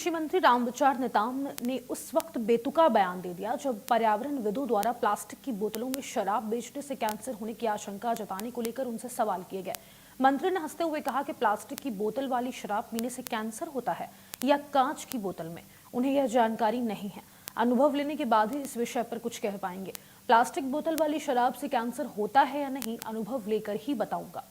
कृषि मंत्री रामविचार नेताम ने उस वक्त बेतुका बयान दे दिया जब पर्यावरणविदों द्वारा प्लास्टिक की बोतलों में शराब बेचने से कैंसर होने की आशंका जताने को लेकर उनसे सवाल किए गए। मंत्री ने हंसते हुए कहा कि प्लास्टिक की बोतल वाली शराब पीने से कैंसर होता है या कांच की बोतल में, उन्हें यह जानकारी नहीं है। अनुभव लेने के बाद ही इस विषय पर कुछ कह पाएंगे। प्लास्टिक बोतल वाली शराब से कैंसर होता है या नहीं, अनुभव लेकर ही बताऊंगा।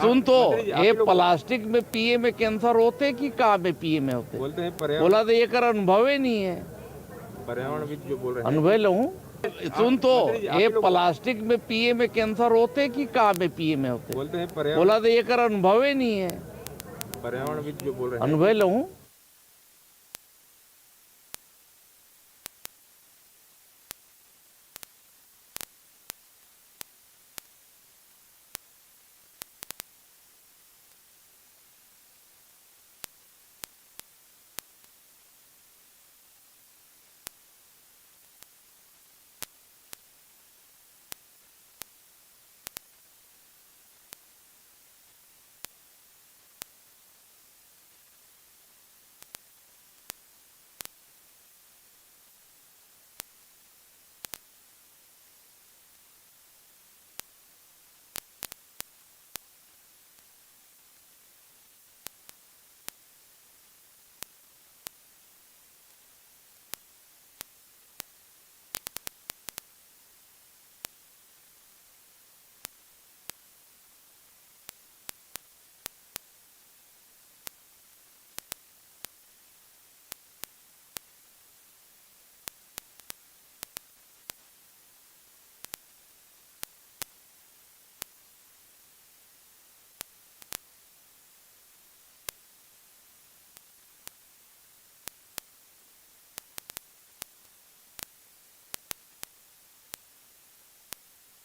सुन तो ये प्लास्टिक में पिए में कैंसर होते कि कहाँ में पिए में होते बोलते हैं पर्यावरण, बोला तो ये कर अनुभव ही नहीं है। पर्यावरणविद जो बोल रहे हैं अनुभव लूँ सुन तो ये प्लास्टिक में पिए में कैंसर होते कि कहाँ में पिए में होते बोलते हैं बोला तो ये कर अनुभव ही नहीं है। पर्यावरणविद जो बोल रहे हैं अनुभव लूँ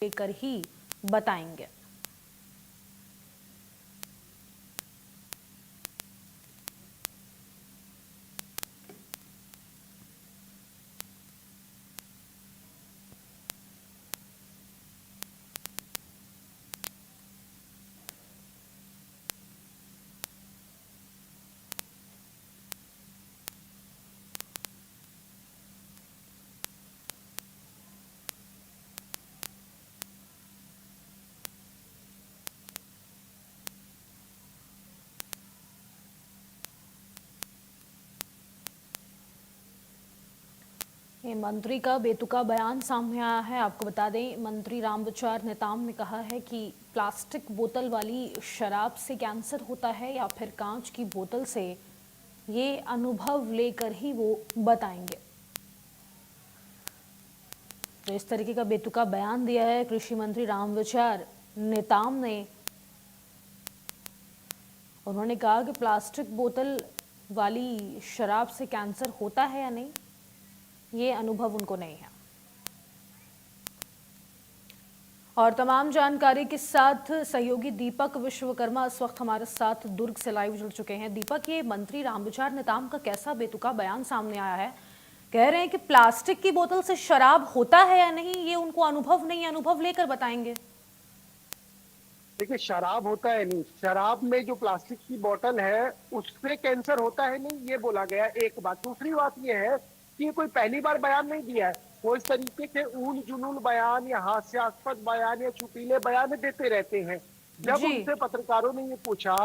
लेकर ही बताएंगे। ये मंत्री का बेतुका बयान सामने आया है। आपको बता दें, मंत्री रामविचार नेताम ने कहा है कि प्लास्टिक बोतल वाली शराब से कैंसर होता है या फिर कांच की बोतल से, ये अनुभव लेकर ही वो बताएंगे। तो इस तरीके का बेतुका बयान दिया है कृषि मंत्री रामविचार नेताम ने। उन्होंने कहा कि प्लास्टिक बोतल वाली शराब से कैंसर होता है या नहीं, ये अनुभव उनको नहीं है। और तमाम जानकारी के साथ सहयोगी दीपक विश्वकर्मा इस वक्त हमारे साथ दुर्ग से लाइव जुड़ चुके हैं। दीपक, ये मंत्री रामविचार नेताम का कैसा बेतुका बयान सामने आया है? कह रहे हैं कि प्लास्टिक की बोतल से शराब होता है या नहीं, ये उनको अनुभव नहीं, अनुभव लेकर बताएंगे। देखिए, शराब होता है नहीं, शराब में जो प्लास्टिक की बोतल है उससे कैंसर होता है नहीं, ये बोला गया। एक बात। दूसरी बात ये है कि ये कोई पहली बार बयान नहीं दिया है। वो इस तरीके के ऊल जुलूल बयान या हास्यास्पद बयान या चुटीले बयान देते रहते हैं। जब उनसे पत्रकारों ने ये पूछा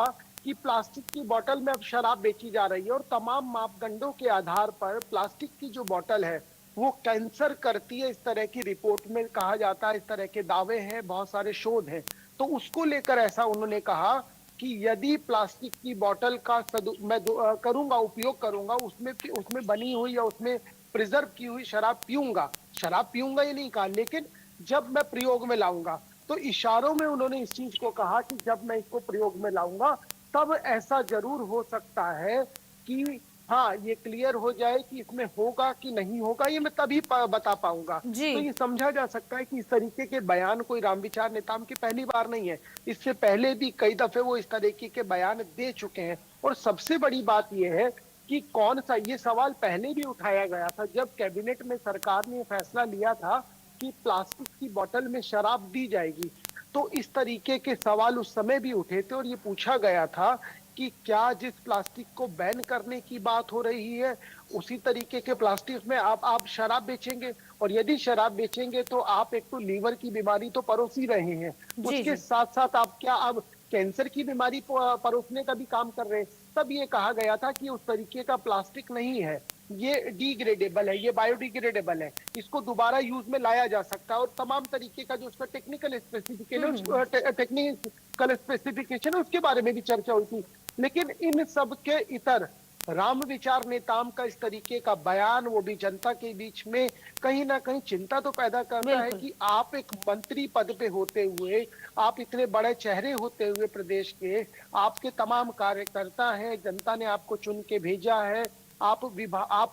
कि प्लास्टिक की बोतल में अब शराब बेची जा रही है और तमाम मापदंडों के आधार पर प्लास्टिक की जो बोतल है वो कैंसर करती है, इस तरह की रिपोर्ट में कहा जाता है, इस तरह के दावे हैं, बहुत सारे शोध हैं, तो उसको लेकर ऐसा उन्होंने कहा कि यदि प्लास्टिक की बोतल का मैं करूंगा, उपयोग करूंगा, उसमें बनी हुई या उसमें प्रिजर्व की हुई शराब पीऊंगा ये नहीं कहा, लेकिन जब मैं प्रयोग में लाऊंगा, तो इशारों में उन्होंने इस चीज को कहा कि जब मैं इसको प्रयोग में लाऊंगा तब ऐसा जरूर हो सकता है कि हाँ, ये क्लियर हो जाए कि इसमें होगा कि नहीं होगा, ये मैं तभी बता पाऊंगा। तो ये समझा जा सकता है कि इस तरीके के बयान कोई रामविचार नेताम की पहली बार नहीं है। इससे पहले भी कई दफे वो इस तरीके के बयान दे चुके हैं। और सबसे बड़ी बात यह है कि कौन सा, ये सवाल पहले भी उठाया गया था जब कैबिनेट में सरकार ने फैसला लिया था कि प्लास्टिक की बोतल में शराब दी जाएगी, तो तो इस तरीके के सवाल उस समय भी उठे थे और ये पूछा गया था कि क्या जिस प्लास्टिक को बैन करने की बात हो रही है उसी तरीके के प्लास्टिक में आप शराब बेचेंगे, और यदि शराब बेचेंगे तो आप एक तो लीवर की बीमारी तो परोस ही रहे हैं, जी उसके जी। साथ साथ आप क्या अब कैंसर की बीमारी परोसने का भी काम कर रहे हैं। तब ये कहा गया था कि उस तरीके का प्लास्टिक नहीं है, ये डिग्रेडेबल है, ये बायोडिग्रेडेबल है, इसको दोबारा यूज में लाया जा सकता है और तमाम तरीके का जो उसका टेक्निकल स्पेसिफिकेशन है उसके बारे में भी चर्चा हुई थी। लेकिन इन सब के इतर राम विचार नेताओं का इस तरीके का बयान, वो भी जनता के बीच में, कहीं ना कहीं चिंता तो पैदा करता है कि आप एक मंत्री पद पे होते हुए, आप इतने बड़े चेहरे होते हुए प्रदेश के, आपके तमाम कार्यकर्ता हैं, जनता ने आपको चुन के भेजा है, आप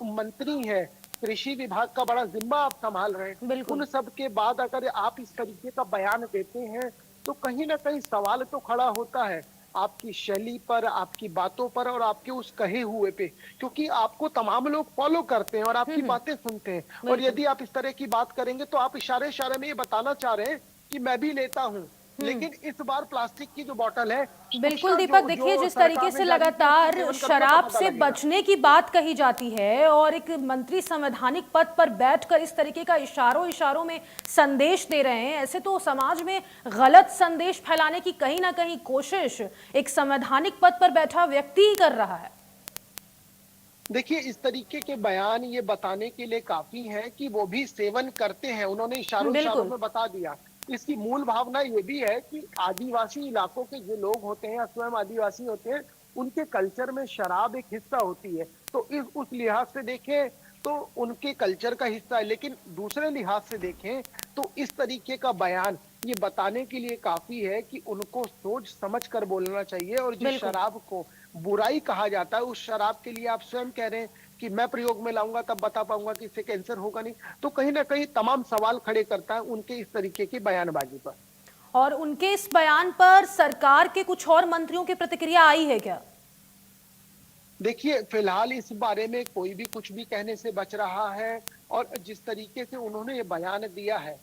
मंत्री हैं, कृषि विभाग का बड़ा जिम्मा आप संभाल रहे हैं, उन सब के बाद अगर आप इस तरीके का बयान देते हैं तो कहीं ना कहीं सवाल तो खड़ा होता है आपकी शैली पर, आपकी बातों पर और आपके उस कहे हुए पे, क्योंकि आपको तमाम लोग फॉलो करते हैं और आपकी बातें सुनते हैं। और यदि आप इस तरह की बात करेंगे तो आप इशारे इशारे में ये बताना चाह रहे हैं कि मैं भी लेता हूं, लेकिन इस बार प्लास्टिक की जो बोतल है, बिल्कुल दीपक, देखिए जिस तरीके से लगातार शराब से बचने की बात कही जाती है और एक मंत्री संवैधानिक पद पर बैठकर इस तरीके का इशारों में संदेश दे रहे हैं, ऐसे तो समाज में गलत संदेश फैलाने की कहीं ना कहीं कोशिश एक संवैधानिक पद पर बैठा व्यक्ति ही कर रहा है। देखिए, इस तरीके के बयान ये बताने के लिए काफी है कि वो भी सेवन करते हैं, उन्होंने इशारों में बता दिया। इसकी मूल भावना ये भी है कि आदिवासी इलाकों के जो लोग होते हैं या स्वयं आदिवासी होते हैं, उनके कल्चर में शराब एक हिस्सा होती है, तो उस लिहाज से देखें तो उनके कल्चर का हिस्सा है। लेकिन दूसरे लिहाज से देखें तो इस तरीके का बयान ये बताने के लिए काफी है कि उनको सोच समझ कर बोलना चाहिए। और जिस शराब को बुराई कहा जाता है, उस शराब के लिए आप स्वयं कह रहे हैं कि मैं प्रयोग में लाऊंगा तब बता पाऊंगा कि इससे कैंसर होगा नहीं, तो कहीं ना कहीं तमाम सवाल खड़े करता है उनके इस तरीके की बयानबाजी पर। और उनके इस बयान पर सरकार के कुछ और मंत्रियों की प्रतिक्रिया आई है क्या? देखिए, फिलहाल इस बारे में कोई भी कुछ भी कहने से बच रहा है और जिस तरीके से उन्होंने ये बयान दिया है,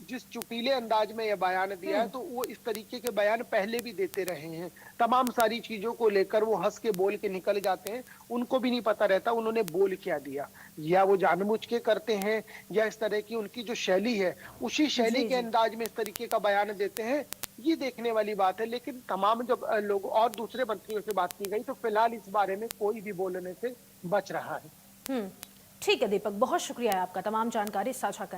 जिस चुटीले अंदाज में ये बयान दिया है, तो वो इस तरीके के बयान पहले भी देते रहे हैं। तमाम सारी चीजों को लेकर वो हंस के बोल के निकल जाते हैं, उनको भी नहीं पता रहता उन्होंने बोल क्या दिया, या वो जानबूझ के करते हैं या इस तरह की उनकी जो शैली है उसी शैली के अंदाज में इस तरीके का बयान देते हैं, ये देखने वाली बात है। लेकिन तमाम जब लोग और दूसरे मंत्रियों से बात की गई तो फिलहाल इस बारे में कोई भी बोलने से बच रहा है। ठीक है दीपक, बहुत शुक्रिया आपका तमाम जानकारी साझा करने